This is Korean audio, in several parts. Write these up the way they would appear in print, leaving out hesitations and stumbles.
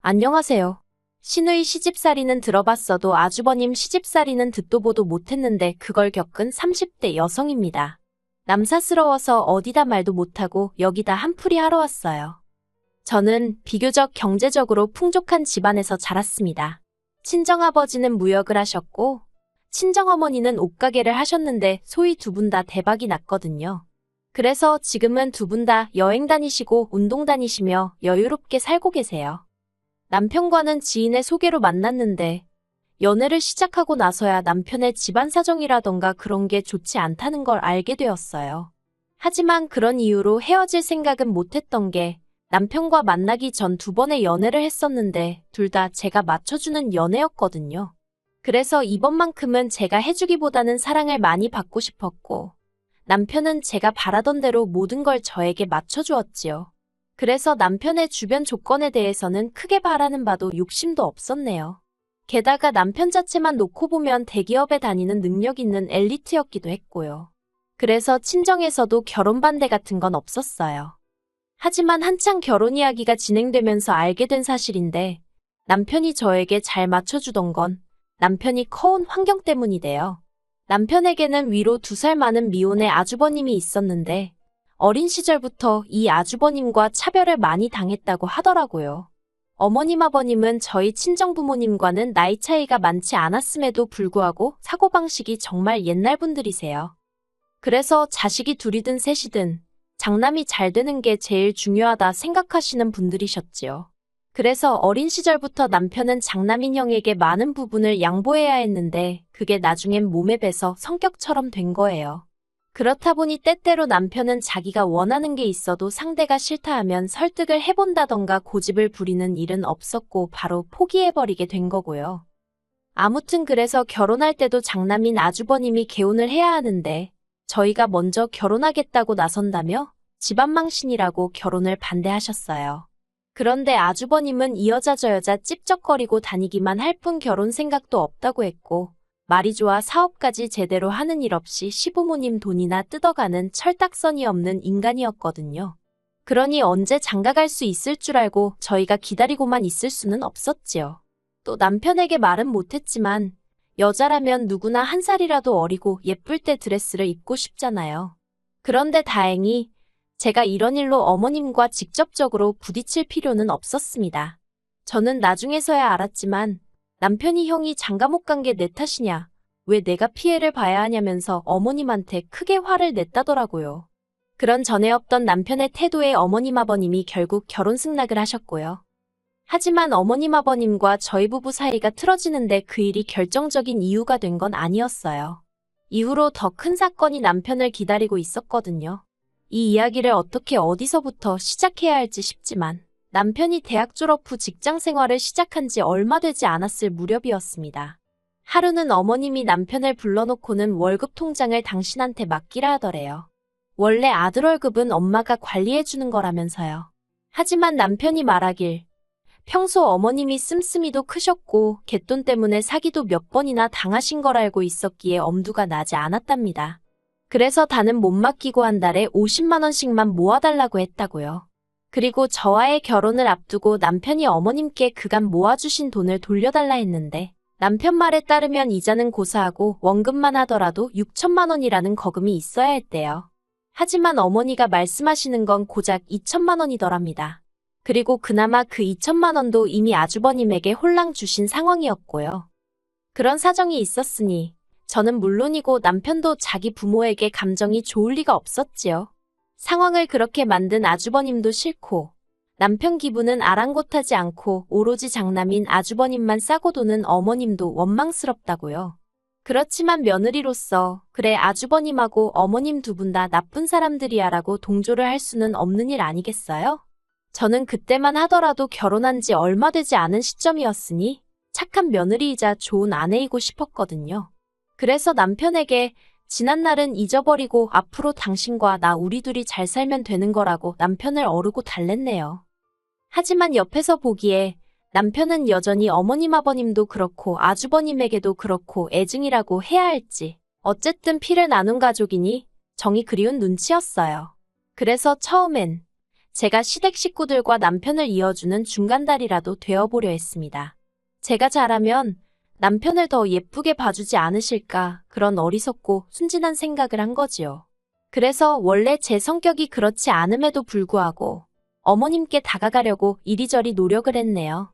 안녕하세요. 신우이 시집살이는 들어봤어도 아주버님 시집살이는 듣도 보도 못했는데 그걸 겪은 30대 여성입니다. 남사스러워서 어디다 말도 못하고 여기다 한풀이 하러 왔어요. 저는 비교적 경제적으로 풍족한 집안에서 자랐습니다. 친정아버지는 무역을 하셨고 친정어머니는 옷가게를 하셨는데 소위 두 분 다 대박이 났거든요. 그래서 지금은 두 분 다 여행 다니시고 운동 다니시며 여유롭게 살고 계세요. 남편과는 지인의 소개로 만났는데 연애를 시작하고 나서야 남편의 집안 사정이라던가 그런 게 좋지 않다는 걸 알게 되었어요. 하지만 그런 이유로 헤어질 생각은 못했던 게 남편과 만나기 전 2번의 연애를 했었는데 둘 다 제가 맞춰주는 연애였거든요. 그래서 이번만큼은 제가 해주기보다는 사랑을 많이 받고 싶었고 남편은 제가 바라던 대로 모든 걸 저에게 맞춰주었지요. 그래서 남편의 주변 조건에 대해서는 크게 바라는 바도 욕심도 없었네요. 게다가 남편 자체만 놓고 보면 대기업에 다니는 능력 있는 엘리트였기도 했고요. 그래서 친정에서도 결혼 반대 같은 건 없었어요. 하지만 한창 결혼 이야기가 진행되면서 알게 된 사실인데 남편이 저에게 잘 맞춰주던 건 남편이 커온 환경 때문이래요. 남편에게는 위로 2살 많은 미혼의 아주버님이 있었는데 어린 시절부터 이 아주버님과 차별을 많이 당했다고 하더라고요. 어머님 아버님은 저희 친정부모님과는 나이 차이가 많지 않았음에도 불구하고 사고방식이 정말 옛날 분들이세요. 그래서 자식이 둘이든 셋이든 장남이 잘 되는 게 제일 중요하다 생각하시는 분들이셨지요. 그래서 어린 시절부터 남편은 장남인 형에게 많은 부분을 양보해야 했는데 그게 나중엔 몸에 배서 성격처럼 된 거예요. 그렇다 보니 때때로 남편은 자기가 원하는 게 있어도 상대가 싫다 하면 설득을 해본다던가 고집을 부리는 일은 없었고 바로 포기해버리게 된 거고요. 아무튼 그래서 결혼할 때도 장남인 아주버님이 개혼을 해야 하는데 저희가 먼저 결혼하겠다고 나선다며 집안 망신이라고 결혼을 반대하셨어요. 그런데 아주버님은 이 여자 저 여자 찝쩍거리고 다니기만 할 뿐 결혼 생각도 없다고 했고 말이 좋아 사업까지 제대로 하는 일 없이 시부모님 돈이나 뜯어가는 철딱선이 없는 인간이었거든요. 그러니 언제 장가갈 수 있을 줄 알고 저희가 기다리고만 있을 수는 없었지요. 또 남편에게 말은 못했지만 여자라면 누구나 1살이라도 어리고 예쁠 때 드레스를 입고 싶잖아요. 그런데 다행히 제가 이런 일로 어머님과 직접적으로 부딪힐 필요는 없었습니다. 저는 나중에서야 알았지만 남편이 형이 장가 못 간 게 내 탓이냐, 왜 내가 피해를 봐야 하냐면서 어머님한테 크게 화를 냈다더라고요. 그런 전에 없던 남편의 태도에 어머님 아버님이 결국 결혼 승낙을 하셨고요. 하지만 어머님 아버님과 저희 부부 사이가 틀어지는데 그 일이 결정적인 이유가 된 건 아니었어요. 이후로 더 큰 사건이 남편을 기다리고 있었거든요. 이 이야기를 어떻게 어디서부터 시작해야 할지 싶지만 남편이 대학 졸업 후 직장 생활을 시작한 지 얼마 되지 않았을 무렵이었습니다. 하루는 어머님이 남편을 불러놓고는 월급 통장을 당신한테 맡기라 하더래요. 원래 아들 월급은 엄마가 관리해주는 거라면서요. 하지만 남편이 말하길 평소 어머님이 씀씀이도 크셨고 갯돈 때문에 사기도 몇 번이나 당하신 걸 알고 있었기에 엄두가 나지 않았답니다. 그래서 다는 못 맡기고 한 달에 50만 원씩만 모아달라고 했다고요. 그리고 저와의 결혼을 앞두고 남편이 어머님께 그간 모아주신 돈을 돌려달라 했는데 남편 말에 따르면 이자는 고사하고 원금만 하더라도 6천만 원이라는 거금이 있어야 했대요. 하지만 어머니가 말씀하시는 건 고작 2천만 원이더랍니다. 그리고 그나마 그 2천만 원도 이미 아주버님에게 홀랑 주신 상황이었고요. 그런 사정이 있었으니 저는 물론이고 남편도 자기 부모에게 감정이 좋을 리가 없었지요. 상황을 그렇게 만든 아주버님도 싫고 남편 기분은 아랑곳하지 않고 오로지 장남인 아주버님만 싸고 도는 어머님도 원망스럽다고요. 그렇지만 며느리로서 그래 아주버님하고 어머님 두 분 다 나쁜 사람들이야 라고 동조를 할 수는 없는 일 아니겠어요? 저는 그때만 하더라도 결혼한 지 얼마 되지 않은 시점이었으니 착한 며느리이자 좋은 아내이고 싶었거든요. 그래서 남편에게 지난 날은 잊어버리고 앞으로 당신과 나 우리 둘이 잘 살면 되는 거라고 남편을 어르고 달랬네요. 하지만 옆에서 보기에 남편은 여전히 어머님 아버님도 그렇고 아주버님에게도 그렇고 애증이라고 해야 할지 어쨌든 피를 나눈 가족이니 정이 그리운 눈치였어요. 그래서 처음엔 제가 시댁 식구들과 남편을 이어주는 중간다리라도 되어보려 했습니다. 제가 잘하면 남편을 더 예쁘게 봐주지 않으실까 그런 어리석고 순진한 생각을 한 거지요. 그래서 원래 제 성격이 그렇지 않음에도 불구하고 어머님께 다가가려고 이리저리 노력을 했네요.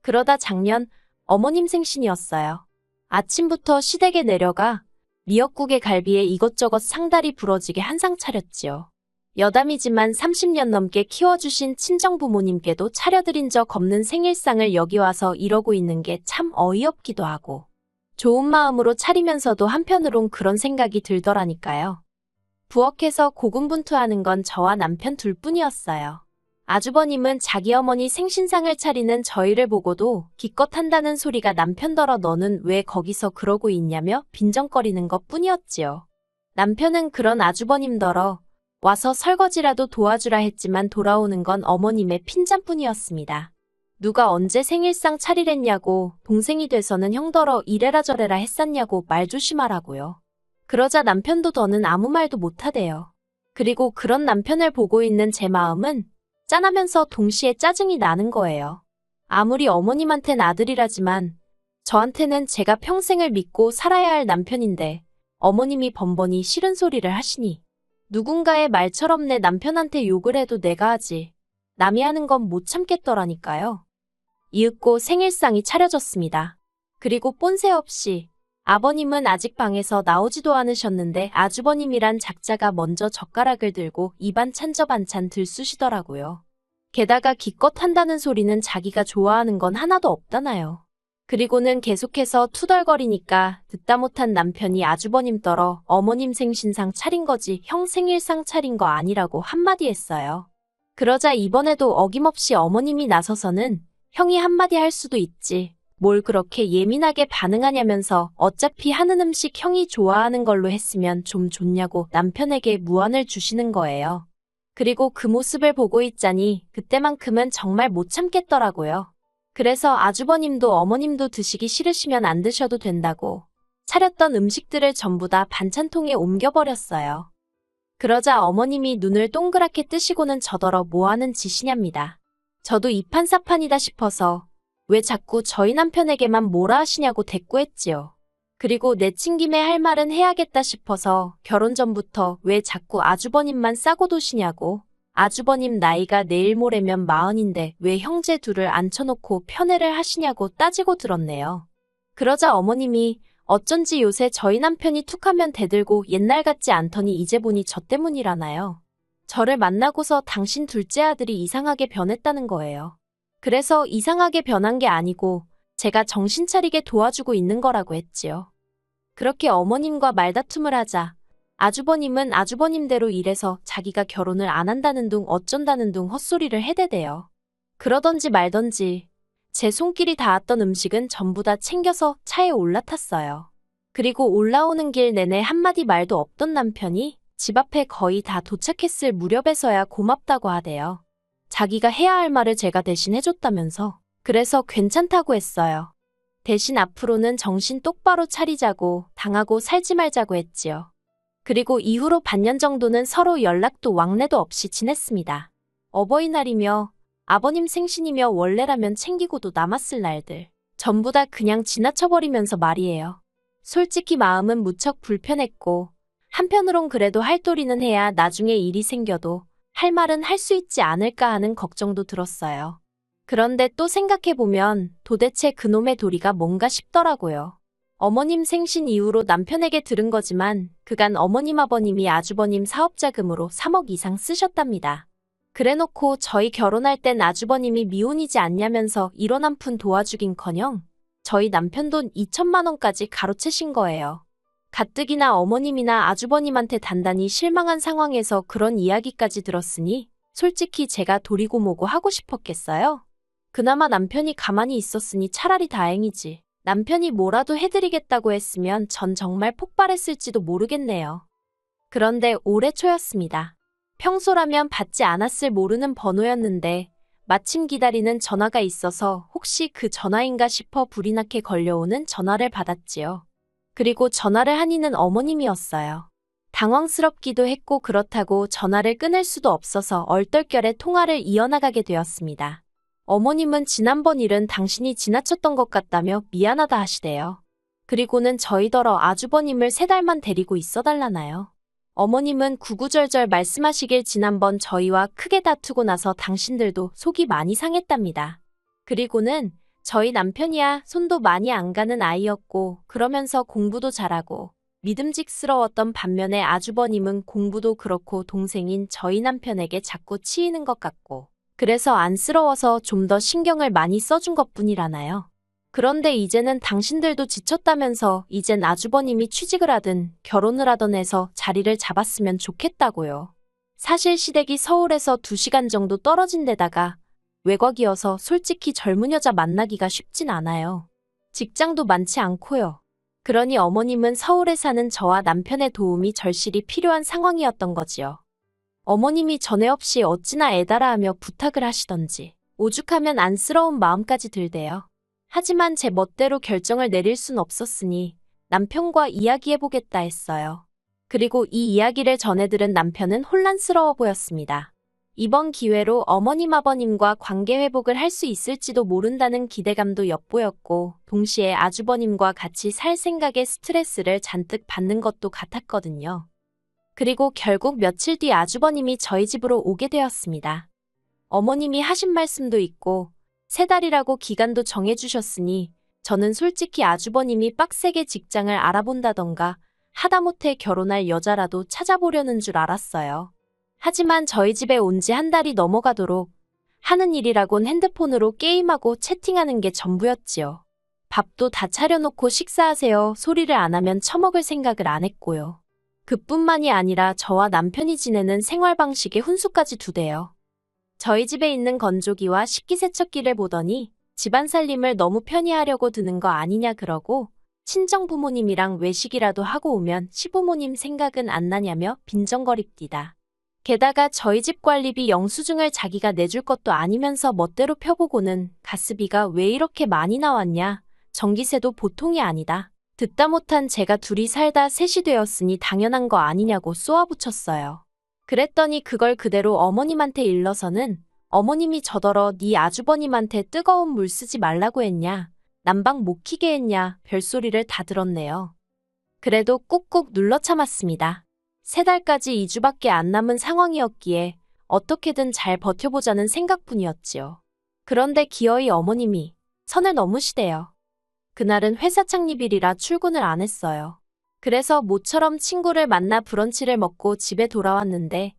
그러다 작년 어머님 생신이었어요. 아침부터 시댁에 내려가 미역국에 갈비에 이것저것 상다리 부러지게 한상 차렸지요. 여담이지만 30년 넘게 키워주신 친정부모님께도 차려드린 적 없는 생일상을 여기 와서 이러고 있는 게 참 어이없기도 하고 좋은 마음으로 차리면서도 한편으론 그런 생각이 들더라니까요. 부엌에서 고군분투하는 건 저와 남편 둘뿐이었어요. 아주버님은 자기 어머니 생신상을 차리는 저희를 보고도 기껏 한다는 소리가 남편더러 너는 왜 거기서 그러고 있냐며 빈정거리는 것뿐이었지요. 남편은 그런 아주버님더러 와서 설거지라도 도와주라 했지만 돌아오는 건 어머님의 핀잔뿐이었습니다. 누가 언제 생일상 차리랬냐고 동생이 돼서는 형더러 이래라 저래라 했었냐고 말 조심하라고요. 그러자 남편도 더는 아무 말도 못하대요. 그리고 그런 남편을 보고 있는 제 마음은 짠하면서 동시에 짜증이 나는 거예요. 아무리 어머님한텐 아들이라지만 저한테는 제가 평생을 믿고 살아야 할 남편인데 어머님이 번번이 싫은 소리를 하시니 누군가의 말처럼 내 남편한테 욕을 해도 내가 하지 남이 하는 건 못 참겠더라니까요. 이윽고 생일상이 차려졌습니다. 그리고 뽐새 없이 아버님은 아직 방에서 나오지도 않으셨는데 아주버님이란 작자가 먼저 젓가락을 들고 입안 찬저 반찬 들쑤시더라고요. 게다가 기껏 한다는 소리는 자기가 좋아하는 건 하나도 없다나요. 그리고는 계속해서 투덜거리니까 듣다 못한 남편이 아주버님 떨어 어머님 생신상 차린 거지 형 생일상 차린 거 아니라고 한마디 했어요. 그러자 이번에도 어김없이 어머님이 나서서는 형이 한마디 할 수도 있지. 뭘 그렇게 예민하게 반응하냐면서 어차피 하는 음식 형이 좋아하는 걸로 했으면 좀 좋냐고 남편에게 무안을 주시는 거예요. 그리고 그 모습을 보고 있자니 그때만큼은 정말 못 참겠더라고요. 그래서 아주버님도 어머님도 드시기 싫으시면 안 드셔도 된다고 차렸던 음식들을 전부 다 반찬통에 옮겨버렸어요. 그러자 어머님이 눈을 동그랗게 뜨시고는 저더러 뭐하는 짓이냐입니다. 저도 이판사판이다 싶어서 왜 자꾸 저희 남편에게만 뭐라 하시냐고 대꾸했지요. 그리고 내친 김에 할 말은 해야겠다 싶어서 결혼 전부터 왜 자꾸 아주버님만 싸고 도시냐고. 아주버님 나이가 내일 모레면 40인데 왜 형제 둘을 앉혀놓고 편애를 하시냐고 따지고 들었네요. 그러자 어머님이 어쩐지 요새 저희 남편이 툭하면 대들고 옛날 같지 않더니 이제 보니 저 때문이라나요. 저를 만나고서 당신 둘째 아들이 이상하게 변했다는 거예요. 그래서 이상하게 변한 게 아니고 제가 정신 차리게 도와주고 있는 거라고 했지요. 그렇게 어머님과 말다툼을 하자 아주버님은 아주버님대로 이래서 자기가 결혼을 안 한다는 둥 어쩐다는 둥 헛소리를 해대대요. 그러던지 말던지 제 손길이 닿았던 음식은 전부 다 챙겨서 차에 올라탔어요. 그리고 올라오는 길 내내 한마디 말도 없던 남편이 집 앞에 거의 다 도착했을 무렵에서야 고맙다고 하대요. 자기가 해야 할 말을 제가 대신 해줬다면서. 그래서 괜찮다고 했어요. 대신 앞으로는 정신 똑바로 차리자고 당하고 살지 말자고 했지요. 그리고 이후로 반년 정도는 서로 연락도 왕래도 없이 지냈습니다. 어버이날이며 아버님 생신이며 원래라면 챙기고도 남았을 날들 전부 다 그냥 지나쳐버리면서 말이에요. 솔직히 마음은 무척 불편했고 한편으론 그래도 할 도리는 해야 나중에 일이 생겨도 할 말은 할 수 있지 않을까 하는 걱정도 들었어요. 그런데 또 생각해보면 도대체 그놈의 도리가 뭔가 싶더라고요. 어머님 생신 이후로 남편에게 들은 거지만 그간 어머님 아버님이 아주버님 사업자금으로 3억 이상 쓰셨답니다. 그래놓고 저희 결혼할 땐 아주버님이 미혼이지 않냐면서 1원 한 푼 도와주긴커녕 저희 남편 돈 2천만 원까지 가로채신 거예요. 가뜩이나 어머님이나 아주버님한테 단단히 실망한 상황에서 그런 이야기까지 들었으니 솔직히 제가 도리고 뭐고 하고 싶었겠어요? 그나마 남편이 가만히 있었으니 차라리 다행이지. 남편이 뭐라도 해드리겠다고 했으면 전 정말 폭발했을지도 모르겠네요. 그런데 올해 초였습니다. 평소라면 받지 않았을 모르는 번호였는데 마침 기다리는 전화가 있어서 혹시 그 전화인가 싶어 불이 나게 걸려오는 전화를 받았지요. 그리고 전화를 한 이는 어머님이었어요. 당황스럽기도 했고 그렇다고 전화를 끊을 수도 없어서 얼떨결에 통화를 이어나가게 되었습니다. 어머님은 지난번 일은 당신이 지나쳤던 것 같다며 미안하다 하시대요. 그리고는 저희더러 아주버님을 3달만 데리고 있어달라나요. 어머님은 구구절절 말씀하시길 지난번 저희와 크게 다투고 나서 당신들도 속이 많이 상했답니다. 그리고는 저희 남편이야 손도 많이 안 가는 아이였고 그러면서 공부도 잘하고 믿음직스러웠던 반면에 아주버님은 공부도 그렇고 동생인 저희 남편에게 자꾸 치이는 것 같고 그래서 안쓰러워서 좀 더 신경을 많이 써준 것뿐이라나요. 그런데 이제는 당신들도 지쳤다면서 이젠 아주버님이 취직을 하든 결혼을 하던 해서 자리를 잡았으면 좋겠다고요. 사실 시댁이 서울에서 2시간 정도 떨어진 데다가 외곽이어서 솔직히 젊은 여자 만나기가 쉽진 않아요. 직장도 많지 않고요. 그러니 어머님은 서울에 사는 저와 남편의 도움이 절실히 필요한 상황이었던 거지요. 어머님이 전에 없이 어찌나 애달아하며 부탁을 하시던지 오죽하면 안쓰러운 마음까지 들대요. 하지만 제 멋대로 결정을 내릴 순 없었으니 남편과 이야기해보겠다 했어요. 그리고 이 이야기를 전해들은 남편은 혼란스러워 보였습니다. 이번 기회로 어머님 아버님과 관계 회복을 할 수 있을지도 모른다는 기대감도 엿보였고 동시에 아주버님과 같이 살 생각에 스트레스를 잔뜩 받는 것도 같았거든요. 그리고 결국 며칠 뒤 아주버님이 저희 집으로 오게 되었습니다. 어머님이 하신 말씀도 있고 3달이라고 기간도 정해주셨으니 저는 솔직히 아주버님이 빡세게 직장을 알아본다던가 하다못해 결혼할 여자라도 찾아보려는 줄 알았어요. 하지만 저희 집에 온 지 1달이 넘어가도록 하는 일이라곤 핸드폰으로 게임하고 채팅하는 게 전부였지요. 밥도 다 차려놓고 식사하세요 소리를 안 하면 처먹을 생각을 안 했고요. 그뿐만이 아니라 저와 남편이 지내는 생활 방식에 훈수까지 두대요. 저희 집에 있는 건조기와 식기세척기를 보더니 집안 살림을 너무 편히 하려고 드는 거 아니냐 그러고 친정 부모님이랑 외식이라도 하고 오면 시부모님 생각은 안 나냐며 빈정거립디다. 게다가 저희 집 관리비 영수증을 자기가 내줄 것도 아니면서 멋대로 펴보고는 가스비가 왜 이렇게 많이 나왔냐. 전기세도 보통이 아니다. 듣다 못한 제가 둘이 살다 셋이 되었으니 당연한 거 아니냐고 쏘아붙였어요. 그랬더니 그걸 그대로 어머님한테 일러서는 어머님이 저더러 네 아주버님한테 뜨거운 물 쓰지 말라고 했냐. 난방 못 키게 했냐. 별소리를 다 들었네요. 그래도 꾹꾹 눌러 참았습니다. 3달까지 2주밖에 안 남은 상황이었기에 어떻게든 잘 버텨보자는 생각뿐이었지요. 그런데 기어이 어머님이 선을 넘으시대요. 그날은 회사 창립일이라 출근을 안 했어요. 그래서 모처럼 친구를 만나 브런치를 먹고 집에 돌아왔는데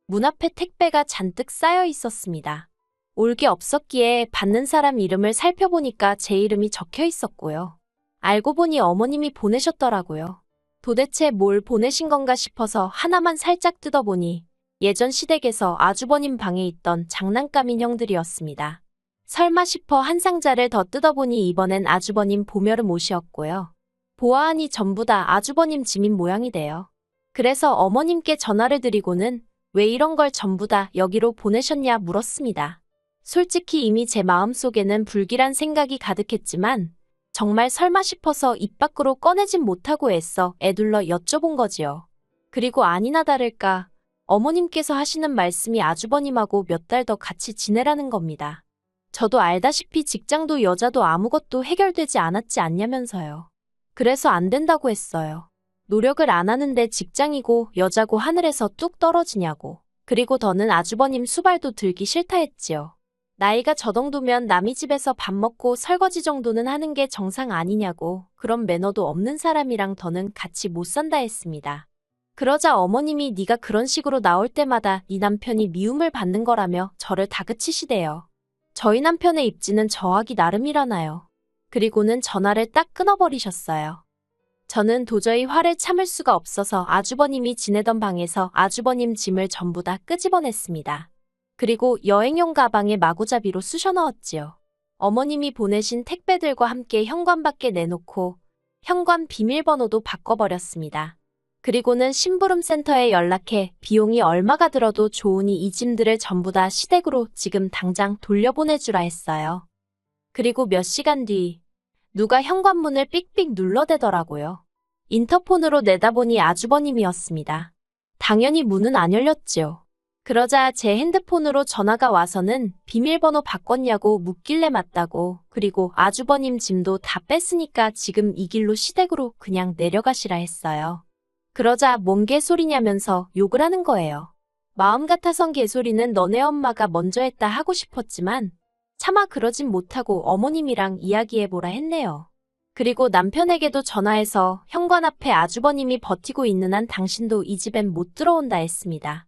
문 앞에 택배가 잔뜩 쌓여 있었습니다. 올 게 없었기에 받는 사람 이름을 살펴보니까 제 이름이 적혀 있었고요. 알고 보니 어머님이 보내셨더라고요. 도대체 뭘 보내신 건가 싶어서 하나만 살짝 뜯어보니 예전 시댁에서 아주버님 방에 있던 장난감 인형들이었습니다. 설마 싶어 한 상자를 더 뜯어보니 이번엔 아주버님 보멸음 옷이었고요. 보아하니 전부 다 아주버님 짐인 모양이래요. 그래서 어머님께 전화를 드리고는 왜 이런 걸 전부 다 여기로 보내셨냐 물었습니다. 솔직히 이미 제 마음속에는 불길한 생각이 가득했지만 정말 설마 싶어서 입 밖으로 꺼내진 못하고 애써 애둘러 여쭤본 거지요. 그리고 아니나 다를까 어머님께서 하시는 말씀이 아주버님하고 몇 달 더 같이 지내라는 겁니다. 저도 알다시피 직장도 여자도 아무것도 해결되지 않았지 않냐면서요. 그래서 안 된다고 했어요. 노력을 안 하는데 직장이고 여자고 하늘에서 뚝 떨어지냐고. 그리고 더는 아주버님 수발도 들기 싫다 했지요. 나이가 저 정도면 남의 집에서 밥 먹고 설거지 정도는 하는 게 정상 아니냐고. 그런 매너도 없는 사람이랑 더는 같이 못 산다 했습니다. 그러자 어머님이 네가 그런 식으로 나올 때마다 네 남편이 미움을 받는 거라며 저를 다그치시대요. 저희 남편의 입지는 저하기 나름이라나요. 그리고는 전화를 딱 끊어버리셨어요. 저는 도저히 화를 참을 수가 없어서 아주버님이 지내던 방에서 아주버님 짐을 전부 다 끄집어냈습니다. 그리고 여행용 가방에 마구잡이로 쑤셔 넣었지요. 어머님이 보내신 택배들과 함께 현관밖에 내놓고 현관 비밀번호도 바꿔버렸습니다. 그리고는 심부름센터에 연락해 비용이 얼마가 들어도 좋으니 이 짐들을 전부 다 시댁으로 지금 당장 돌려보내주라 했어요. 그리고 몇 시간 뒤 누가 현관문을 삑삑 눌러대더라고요. 인터폰으로 내다보니 아주버님이었습니다. 당연히 문은 안 열렸지요. 그러자 제 핸드폰으로 전화가 와서는 비밀번호 바꿨냐고 묻길래 맞다고, 그리고 아주버님 짐도 다 뺐으니까 지금 이 길로 시댁으로 그냥 내려가시라 했어요. 그러자 뭔 개소리냐면서 욕을 하는 거예요. 마음 같아선 개소리는 너네 엄마가 먼저 했다 하고 싶었지만 차마 그러진 못하고 어머님이랑 이야기해보라 했네요. 그리고 남편에게도 전화해서 현관 앞에 아주버님이 버티고 있는 한 당신도 이 집엔 못 들어온다 했습니다.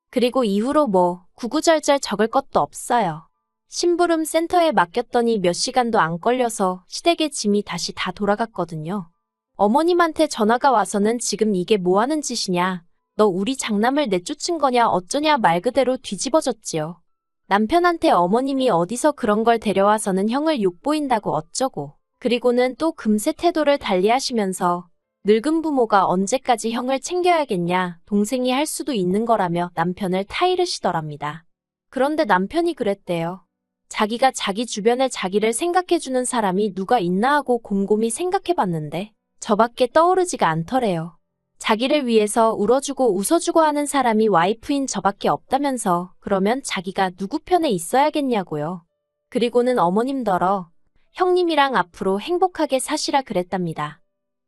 그리고 이후로 뭐 구구절절 적을 것도 없어요. 심부름 센터에 맡겼더니 몇 시간도 안 걸려서 시댁의 짐이 다시 다 돌아갔거든요. 어머님한테 전화가 와서는 지금 이게 뭐 하는 짓이냐, 너 우리 장남을 내쫓은 거냐 어쩌냐 말 그대로 뒤집어졌지요. 남편한테 어머님이 어디서 그런 걸 데려와서는 형을 욕보인다고 어쩌고, 그리고는 또 금세 태도를 달리하시면서 늙은 부모가 언제까지 형을 챙겨야겠냐, 동생이 할 수도 있는 거라며 남편을 타이르시더랍니다. 그런데 남편이 그랬대요. 자기가 자기 주변에 자기를 생각해주는 사람이 누가 있나 하고 곰곰이 생각해봤는데 저밖에 떠오르지가 않더래요. 자기를 위해서 울어주고 웃어주고 하는 사람이 와이프인 저밖에 없다면서 그러면 자기가 누구 편에 있어야겠냐고요. 그리고는 어머님더러 형님이랑 앞으로 행복하게 사시라 그랬답니다.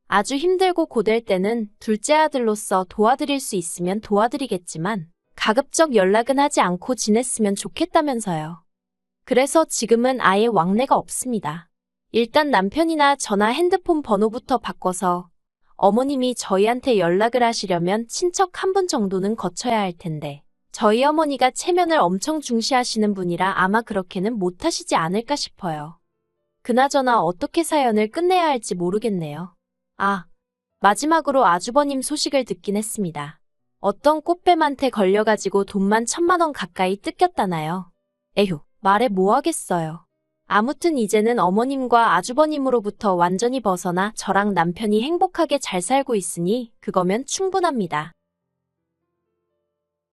아주 힘들고 고될 때는 둘째 아들로서 도와드릴 수 있으면 도와드리겠지만 가급적 연락은 하지 않고 지냈으면 좋겠다면서요. 그래서 지금은 아예 왕래가 없습니다. 일단 남편이나 전화 핸드폰 번호부터 바꿔서 어머님이 저희한테 연락을 하시려면 친척 한 분 정도는 거쳐야 할 텐데 저희 어머니가 체면을 엄청 중시하시는 분이라 아마 그렇게는 못하시지 않을까 싶어요. 그나저나 어떻게 사연을 끝내야 할지 모르겠네요. 아, 마지막으로 아주버님 소식을 듣긴 했습니다. 어떤 꽃뱀한테 걸려가지고 돈만 1,000만 원 가까이 뜯겼다나요. 에휴, 말해 뭐 하겠어요. 아무튼 이제는 어머님과 아주버님으로부터 완전히 벗어나 저랑 남편이 행복하게 잘 살고 있으니 그거면 충분합니다.